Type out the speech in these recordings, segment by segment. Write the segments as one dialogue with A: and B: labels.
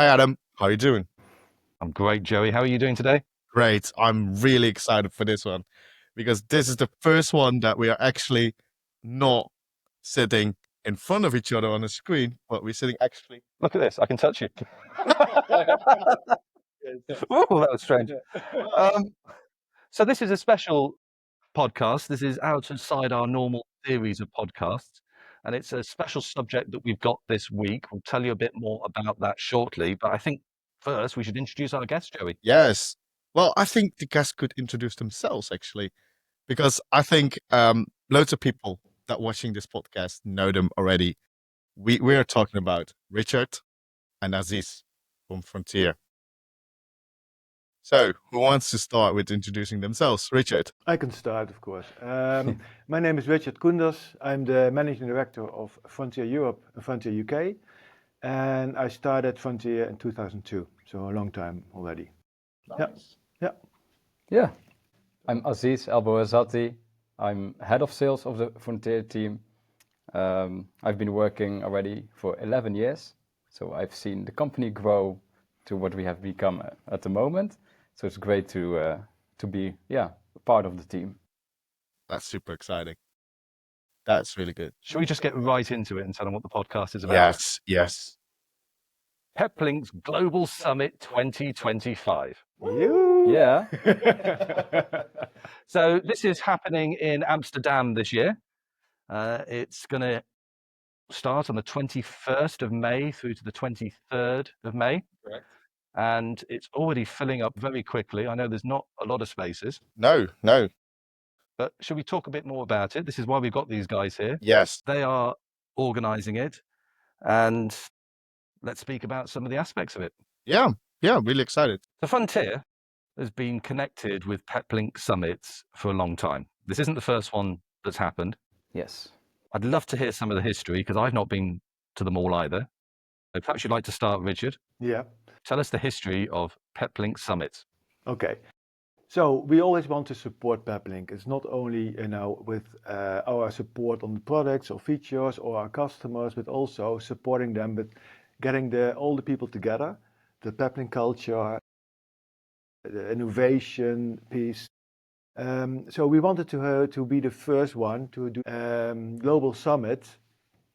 A: Hi, Adam. How are you doing?
B: I'm great, Joey. How are you doing today?
A: Great. I'm really excited for this one because this is the first one that we are actually not sitting in front of each other on a screen, but we're sitting actually.
B: Look at this. I can touch you. Oh, that was strange. So this is a special podcast. This is outside our normal series of podcasts, and it's a special subject that we've got this week. We'll tell you a bit more about that shortly, but I think first we should introduce our guest, Joey.
A: Yes. Well, I think the guests could introduce themselves actually, because I think loads of people that watching this podcast know them already. We are talking about Richard and Aziz from Frontier. So, who wants to start with introducing themselves? Richard.
C: I can start, of course. My name is Richard Koenders. I'm the Managing Director of Frontier Europe and Frontier UK. And I started Frontier in 2002, so a long time already.
A: Nice.
D: Yeah, I'm Aziz Elboazati. I'm head of sales of the Frontier team. I've been working already for 11 years, so I've seen the company grow to what we have become at the moment. So it's great to be part of the team.
A: That's super exciting. That's really good.
B: Should we just get right into it and tell them what the podcast is about?
A: Yes.
B: Peplink's Global Summit 2025.
D: Yeah.
B: So this is happening in Amsterdam this year. It's going to start on the 21st of May through to the 23rd of May.
A: Correct.
B: And it's already filling up very quickly. I know there's not a lot of spaces.
A: No.
B: But should we talk a bit more about it? This is why we've got these guys here.
A: Yes.
B: They are organizing it. And let's speak about some of the aspects of it.
A: Yeah, really excited.
B: The Frontier has been connected with Peplink Summits for a long time. This isn't the first one that's happened.
D: Yes.
B: I'd love to hear some of the history because I've not been to them all either. So perhaps you'd like to start, Richard.
C: Yeah.
B: Tell us the history of Peplink Summits.
C: Okay. So we always want to support Peplink. It's not only with our support on the products or features or our customers, but also supporting them with getting all the people together, the Peplink culture, the innovation piece. So we wanted to be the first one to do global summit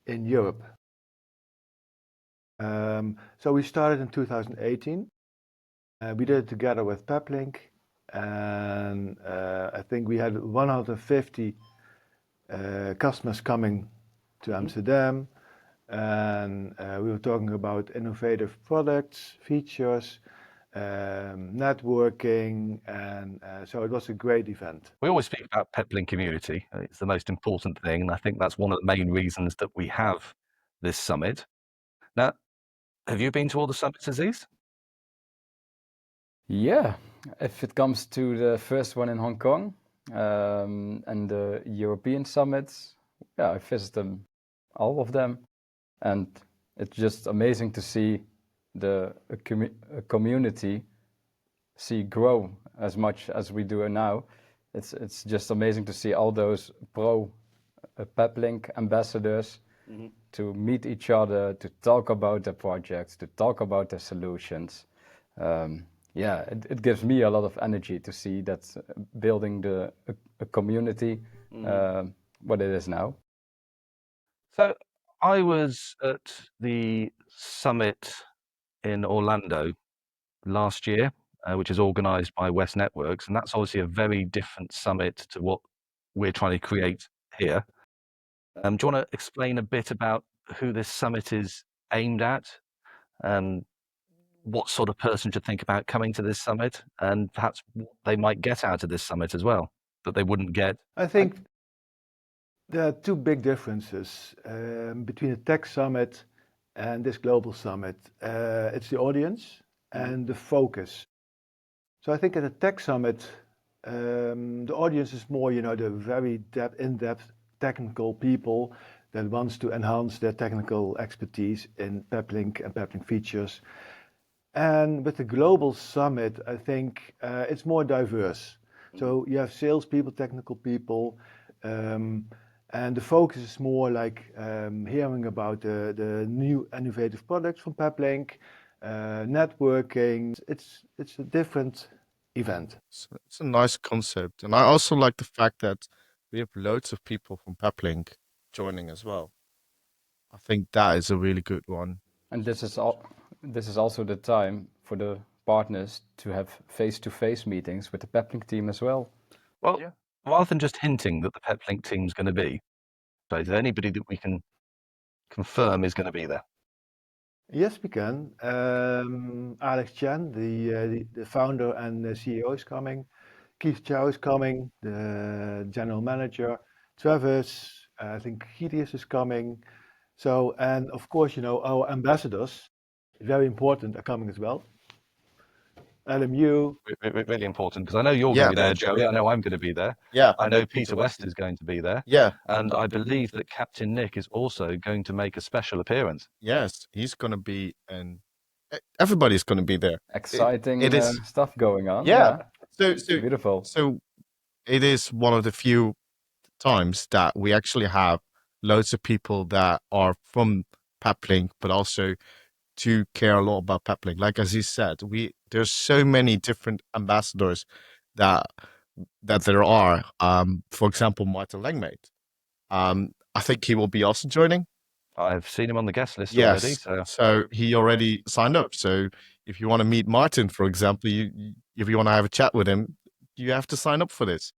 C: in Europe. So we started in 2018. We did it together with Peplink, and I think we had 150 customers coming to Amsterdam, and we were talking about innovative products, features, networking, and so it was a great event.
B: We always speak about Peplink community. It's the most important thing, and I think that's one of the main reasons that we have this summit. Now, have you been to all the summits, Aziz?
D: Yeah, if it comes to the first one in Hong Kong and the European summits, I visited them, all of them, and it's just amazing to see the community grow as much as we do now. It's just amazing to see all those pro Peplink ambassadors to meet each other, to talk about their projects, to talk about their solutions. It gives me a lot of energy to see that building a community what it is now.
B: So I was at the summit in Orlando last year, which is organized by West Networks, and that's obviously a very different summit to what we're trying to create here. Do you want to explain a bit about who this summit is aimed at? What sort of person should think about coming to this summit, and perhaps what they might get out of this summit as well that they wouldn't get?
C: I think there are two big differences between a tech summit and this global summit. It's the audience and the focus. So I think at a tech summit, the audience is more, the very in-depth technical people that wants to enhance their technical expertise in Peplink and Peplink features. And with the global summit, I think it's more diverse. So you have salespeople, technical people, and the focus is more like hearing about the new innovative products from Peplink, networking. It's a different event.
A: So it's a nice concept. And I also like the fact that we have loads of people from Peplink joining as well. I think that is a really good one.
D: And this is also the time for the partners to have face-to-face meetings with the Peplink team as well.
B: Well, rather than just hinting that the Peplink team's going to be, so is there anybody that we can confirm is going to be there?
C: Yes, we can. Alex Chen, the founder and the CEO, is coming. Keith Chow is coming, the general manager. Travis, I think Gideus is coming. So, and of course, our ambassadors, very important, are coming as well. LMU.
B: Really important, because I know you're
A: Yeah.
B: going to be there, Joey. I know I'm going to be there.
A: Yeah.
B: I know Peter West is going to be there.
A: Yeah.
B: And I believe that Captain Nick is also going to make a special appearance.
A: Yes, he's going to be, and everybody's going to be there.
D: Exciting
A: It is
D: stuff going on.
A: Yeah. So
D: Beautiful.
A: So it is one of the few times that we actually have loads of people that are from Peplink, but also to care a lot about Peplink. Like Aziz said, there's so many different ambassadors that there are. For example, Martin Langmate. I think he will be also joining.
B: I've seen him on the guest list already.
A: So he already signed up. So if you want to meet Martin, for example, if you want to have a chat with him, you have to sign up for this.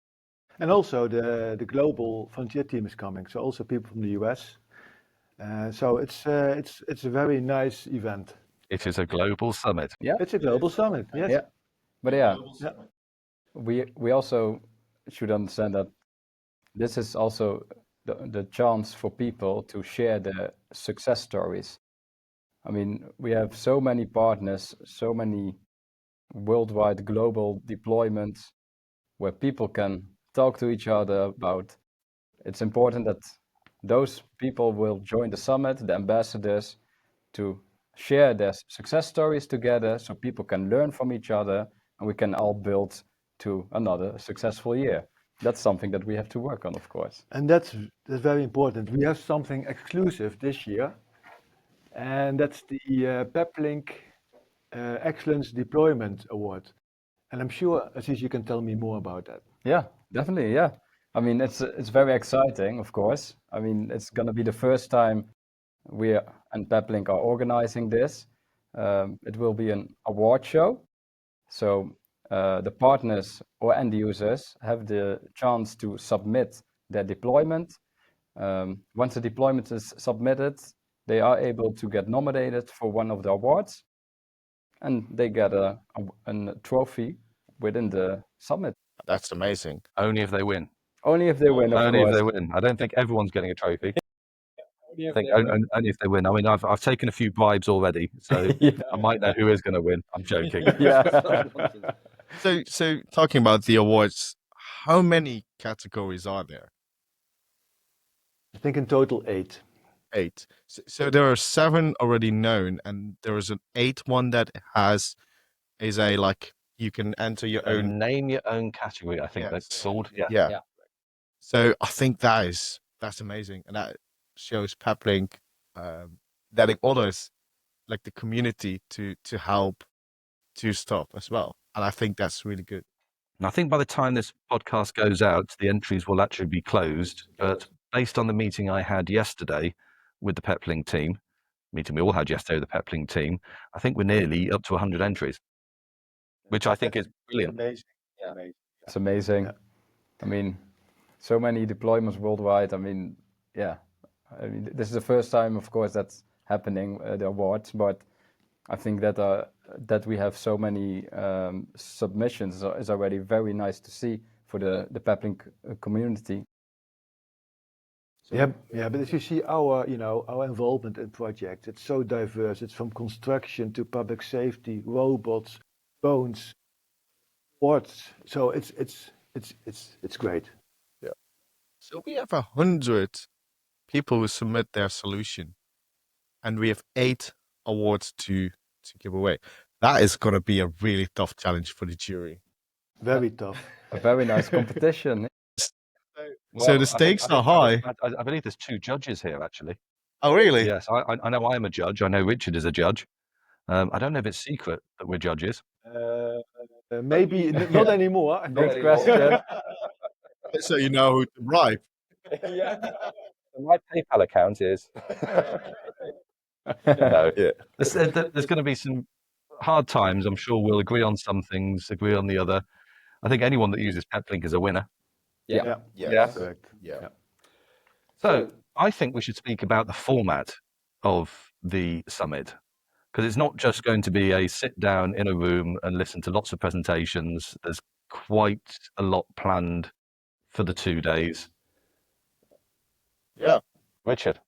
C: And also the global frontier team is coming. So also people from the US. So it's a very nice event.
B: It is a global summit.
D: Yeah.
C: It's a global summit. Yes.
D: Yeah. But we also should understand that this is also the chance for people to share their success stories. I mean, we have so many partners, so many worldwide global deployments where people can talk to each other about. It's important that those people will join the summit, the ambassadors, to share their success stories together so people can learn from each other and we can all build to another successful year. That's something that we have to work on, of course.
C: And that's very important. We have something exclusive this year, and that's the Peplink Excellence Deployment Award. And I'm sure, Aziz, you can tell me more about that.
D: Yeah, definitely. Yeah. I mean, it's very exciting, of course. I mean, it's going to be the first time we and Peplink are organizing this. It will be an award show. So the partners or end users have the chance to submit their deployment. Once the deployment is submitted, they are able to get nominated for one of the awards, and they get a trophy within the summit.
A: That's amazing.
B: Only if they win.
D: Only if they win, of
B: Only
D: course.
B: if they win. I don't think everyone's getting a trophy. I think only if they win. I mean, I've taken a few bribes already, so I might know who is going to win. I'm joking.
D: Yeah.
A: So talking about the awards, how many categories are there?
C: I think in total 8.
A: 8. So there are 7 already known, and there is an 8th one that is a, like, you can enter your own.
B: Name your own category, I think that's called.
A: Yeah. So I think that's amazing, and that shows Peplink letting others, like the community, to help to stop as well. And I think that's really good.
B: And I think by the time this podcast goes out, the entries will actually be closed. But based on the meeting I had yesterday with the Peplink team, meeting we all had yesterday with the Peplink team, I think we're nearly up to 100 entries, which I think is brilliant.
C: Amazing. Yeah. Amazing.
D: It's amazing.
C: Yeah.
D: I mean, so many deployments worldwide. I mean, this is the first time, of course, that's happening, the awards, but I think that we have so many submissions is already very nice to see for the Peplink community.
C: Yeah, but as you see our involvement in projects, it's so diverse. It's from construction to public safety, robots, drones, ports. So it's great.
A: Yeah. So we have 100 people who submit their solution, and we have 8 awards to give away. That is going to be a really tough challenge for the jury.
C: Very tough.
D: A very nice competition.
A: So the stakes are high.
B: I believe there's 2 judges here, actually.
A: Oh, really?
B: Yes, I know I'm a judge. I know Richard is a judge. I don't know if it's secret that we're judges.
C: Maybe not anymore.
D: Big question.
A: So you know who to bribe.
B: My PayPal account is. No.
A: Yeah.
B: There's going to be some hard times. I'm sure we'll agree on some things, agree on the other. I think anyone that uses Peplink is a winner.
C: Yeah.
B: Yeah.
C: Correct.
A: Yeah.
B: So I think we should speak about the format of the summit, because it's not just going to be a sit down in a room and listen to lots of presentations. There's quite a lot planned for the 2 days.
A: Yeah.
B: Richard.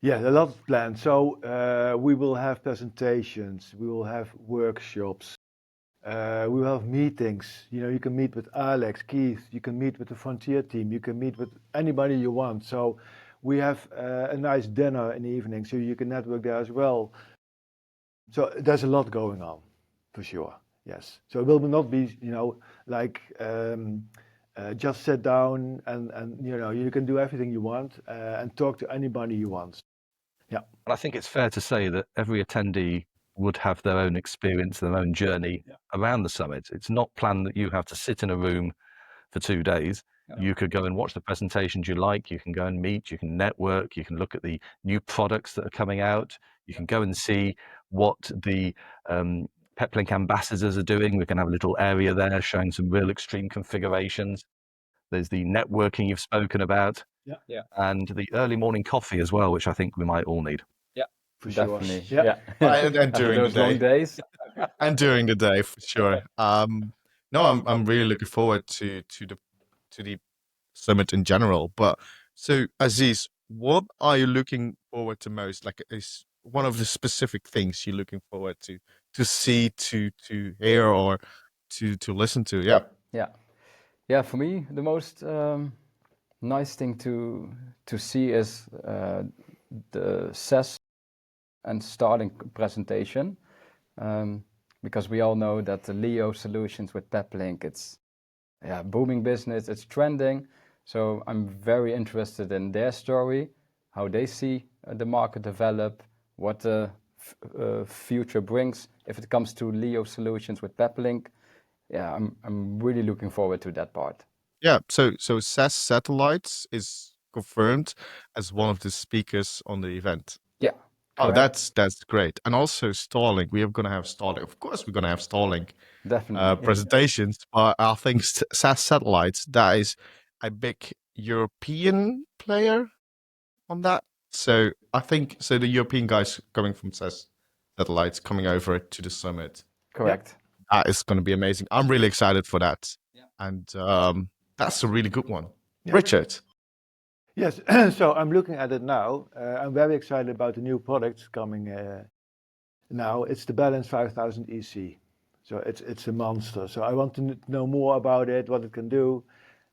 C: Yeah, a lot planned. So we will have presentations, we will have workshops, we will have meetings. You know, you can meet with Alex, Keith, you can meet with the Frontier team, you can meet with anybody you want. So we have a nice dinner in the evening, so you can network there as well. So there's a lot going on, for sure. Yes. So it will not be, you know, like just sit down and you know, you can do everything you want and talk to anybody you want. Yeah.
B: And I think it's fair to say that every attendee would have their own experience, their own journey around the summit. It's not planned that you have to sit in a room for 2 days. You could go and watch the presentations you like. You can go and meet. You can network. You can look at the new products that are coming out. You can go and see what the Peplink ambassadors are doing. We can have a little area there showing some real extreme configurations. There's the networking you've spoken about.
C: Yeah.
B: And the early morning coffee as well, which I think we might all need.
C: For sure.
D: Definitely.
C: Yeah.
A: And
D: After
A: during the
D: those long
A: day.
D: days.
A: And during the day, for sure. No, I'm really looking forward to the summit in general. But so Aziz, what are you looking forward to most? Like, is one of the specific things you're looking forward to see, to hear, or to listen to? Yeah.
D: Yeah, for me, the most nice thing to see is the SaaS and starting presentation, because we all know that the Leo solutions with Peplink, it's booming business, it's trending. So I'm very interested in their story, how they see the market develop, what the future brings if it comes to Leo solutions with Peplink. Yeah, I'm really looking forward to that part.
A: Yeah. So SAS Satellites is confirmed as one of the speakers on the event.
D: Yeah.
A: Oh,
D: correct.
A: that's great. And also Starlink. We are going to have Starlink. Of course, we're going to have Starlink
D: Definitely.
A: presentations. But I think SAS Satellites, that is a big European player on that. So I think the European guys coming from SAS Satellites coming over to the summit.
D: Correct.
A: That is going to be amazing. I'm really excited for that. And that's a really good one.
C: Yeah.
A: Richard.
C: Yes. So I'm looking at it now. I'm very excited about the new products coming now. It's the Balance 5000 EC. So it's a monster. So I want to know more about it, what it can do.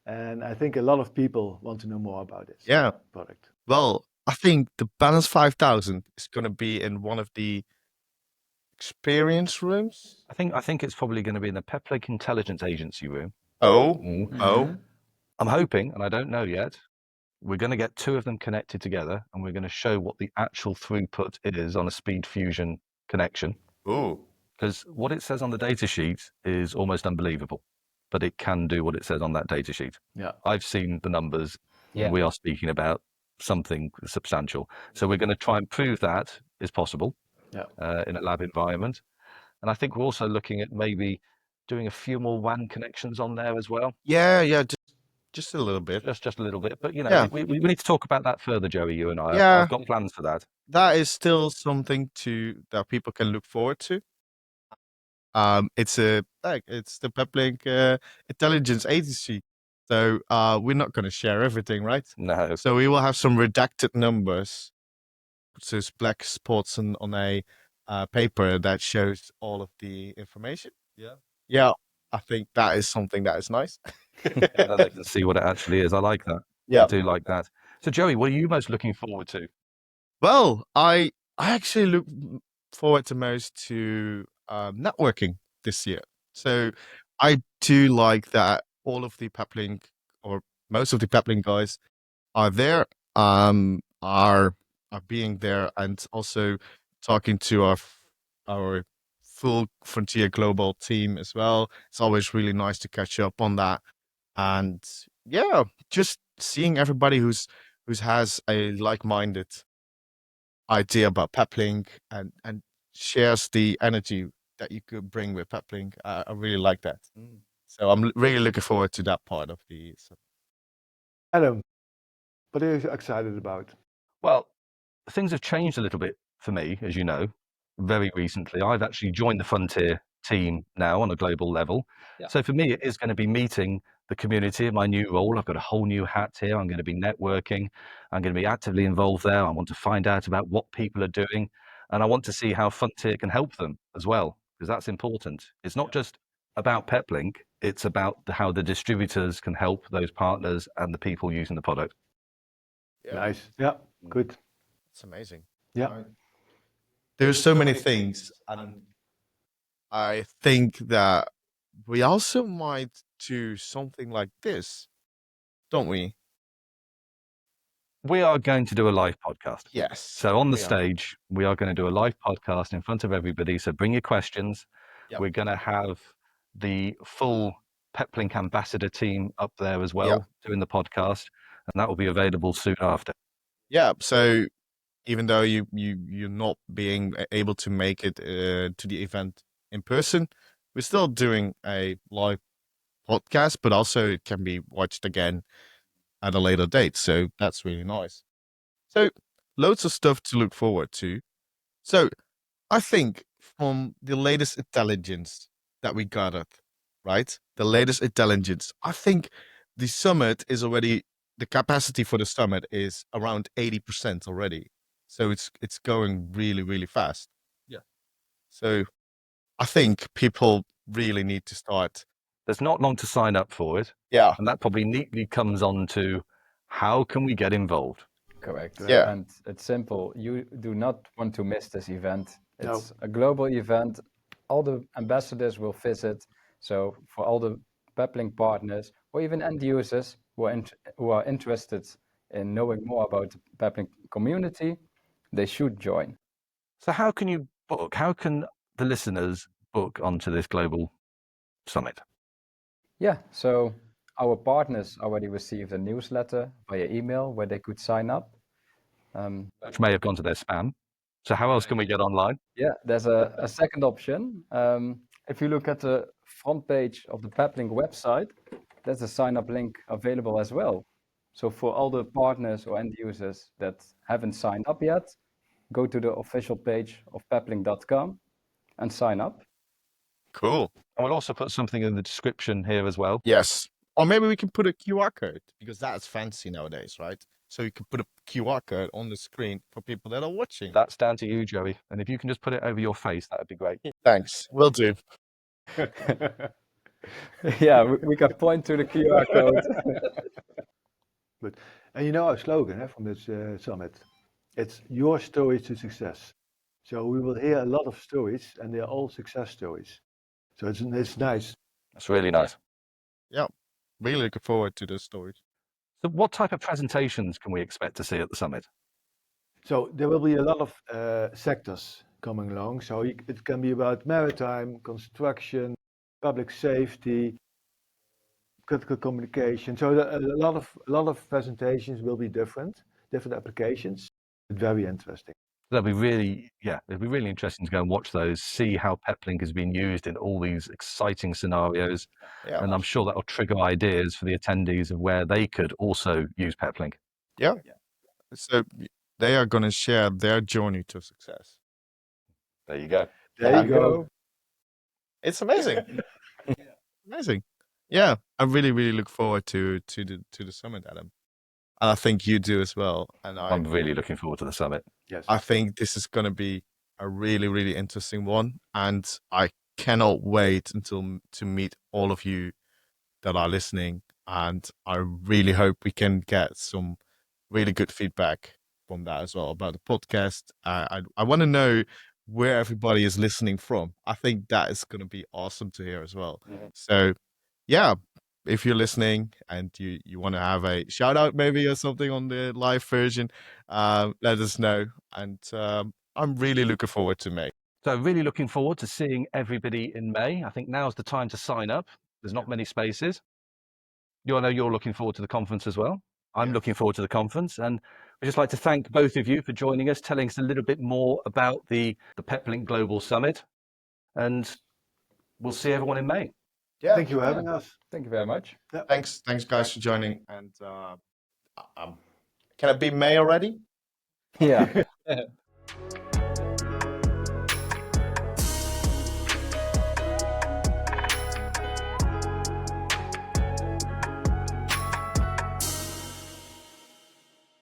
C: And I think a lot of people want to know more about this product.
A: Well, I think the Balance 5000 is going to be in one of the experience rooms.
B: I think it's probably going to be in the Peplink Intelligence Agency room.
A: Oh.
B: I'm hoping, and I don't know yet, we're going to get 2 of them connected together, and we're going to show what the actual throughput is on a Speed Fusion connection.
A: Oh.
B: Because what it says on the datasheet is almost unbelievable, but it can do what it says on that datasheet.
C: Yeah.
B: I've seen the numbers. Yeah. We are speaking about something substantial. So we're going to try and prove that is possible in a lab environment. And I think we're also looking at maybe doing a few more WAN connections on there as well.
A: Yeah, just a little bit.
B: Just a little bit. But, you know, we need to talk about that further, Joey, you and I.
A: Yeah.
B: I've got plans for that.
A: That is still something that people can look forward to. It's the Peplink Intelligence Agency. So we're not going to share everything, right?
B: No.
A: So we will have some redacted numbers. So it's black spots on a paper that shows all of the information. Yeah. I think that is something that is nice.
B: That they can see what it actually is. I like that.
A: Yeah.
B: I do like that. So, Joey, what are you most looking forward to?
A: Well, I actually look forward to most to networking this year. So I do like that all of the Peplink, or most of the Peplink guys, are there, are being there, and also talking to our our full Frontier Global team as well. It's always really nice to catch up on that. And yeah, just seeing everybody who's has a like-minded idea about Peplink and shares the energy that you could bring with Peplink. I really like that. So I'm really looking forward to that part of the.
C: Adam, what are you excited about?
B: Well, things have changed a little bit for me, as you know, very recently. I've actually joined the Frontier team now on a global level.
D: Yeah.
B: So for me, it is going to be meeting the community in my new role. I've got a whole new hat here. I'm going to be networking. I'm going to be actively involved there. I want to find out about what people are doing, and I want to see how Frontier can help them as well, because that's important. It's not just about Peplink, it's about how the distributors can help those partners and the people using the product.
C: Nice. Yeah, good.
A: It's amazing.
C: Yeah.
A: There's so many things, and I think that we also might do something like this, don't we?
B: We are going to do a live podcast.
A: Yes.
B: So on the
A: we are.
B: stage, we are going to do a live podcast in front of everybody. So bring your questions.
A: Yep.
B: We're going to have the full Peplink ambassador team up there as well doing the podcast, and that will be available soon after.
A: Yeah. So even though you're not being able to make it to the event in person, we're still doing a live podcast, but also it can be watched again at a later date. So that's really nice. So loads of stuff to look forward to. So I think from the latest intelligence that we gathered, right? The latest intelligence, I think the summit is already, the capacity for the summit is around 80% already. So it's going really, really fast.
B: Yeah.
A: So I think people really need to start.
B: There's not long to sign up for it.
A: Yeah.
B: And that probably neatly comes on to how can we get involved?
D: Correct.
A: Yeah.
D: And it's simple. You do not want to miss this event.
C: No.
D: It's a global event. All the ambassadors will visit. So for all the Peplink partners or even end users who are interested in knowing more about the Peplink community, they should join.
B: So how can you book? How can the listeners book onto this global summit?
D: Yeah, so our partners already received a newsletter via email where they could sign up.
B: Which may have gone to their spam. So how else can we get online?
D: Yeah, there's a second option. If you look at the front page of the Peplink website, there's a sign up link available as well. So for all the partners or end users that haven't signed up yet, go to the official page of peplink.com and sign up.
A: Cool.
B: And we'll also put something in the description here as well.
A: Yes. Or maybe we can put a QR code, because that's fancy nowadays, right? So you can put a QR code on the screen for people that are watching.
B: That's down to you, Joey. And if you can just put it over your face, that would be great.
A: Thanks. Will do.
D: Yeah, we can point to the QR code.
C: Good. And you know our slogan from this summit? It's your story to success. So we will hear a lot of stories, and they're all success stories. So it's nice.
B: That's really nice.
A: Yeah. Really looking forward to those stories.
B: So what type of presentations can we expect to see at the summit?
C: So there will be a lot of sectors coming along. So it can be about maritime, construction, public safety, critical communication. So a lot of presentations will be different applications. Very interesting.
B: It'd be really interesting to go and watch those, see how Peplink has been used in all these exciting scenarios.
A: Yeah.
B: And I'm sure that'll trigger ideas for the attendees of where they could also use Peplink.
A: Yeah. So they are going to share their journey to success.
B: There you go.
C: There you go.
A: It's amazing. Amazing. Yeah. I really, really look forward to the summit, Adam. And I think you do as well. And
B: I'm really looking forward to the summit.
C: Yes.
A: I think this is going to be a really, really interesting one. And I cannot wait to meet all of you that are listening. And I really hope we can get some really good feedback from that as well about the podcast. I want to know where everybody is listening from. I think that is going to be awesome to hear as well.
B: Mhm.
A: So, yeah, if you're listening and you want to have a shout out maybe or something on the live version, let us know. And I'm really looking forward to make.
B: So really looking forward to seeing everybody in May. I think now's the time to sign up. There's not many spaces. I know you're looking forward to the conference as well. I'm looking forward to the conference, and I'd just like to thank both of you for joining us, telling us a little bit more about the Peplink Global Summit, and we'll see everyone in May.
A: Yeah.
C: Thank you for having us.
D: Thank you very much.
A: Thanks guys for joining. And can it be May already?
D: Yeah.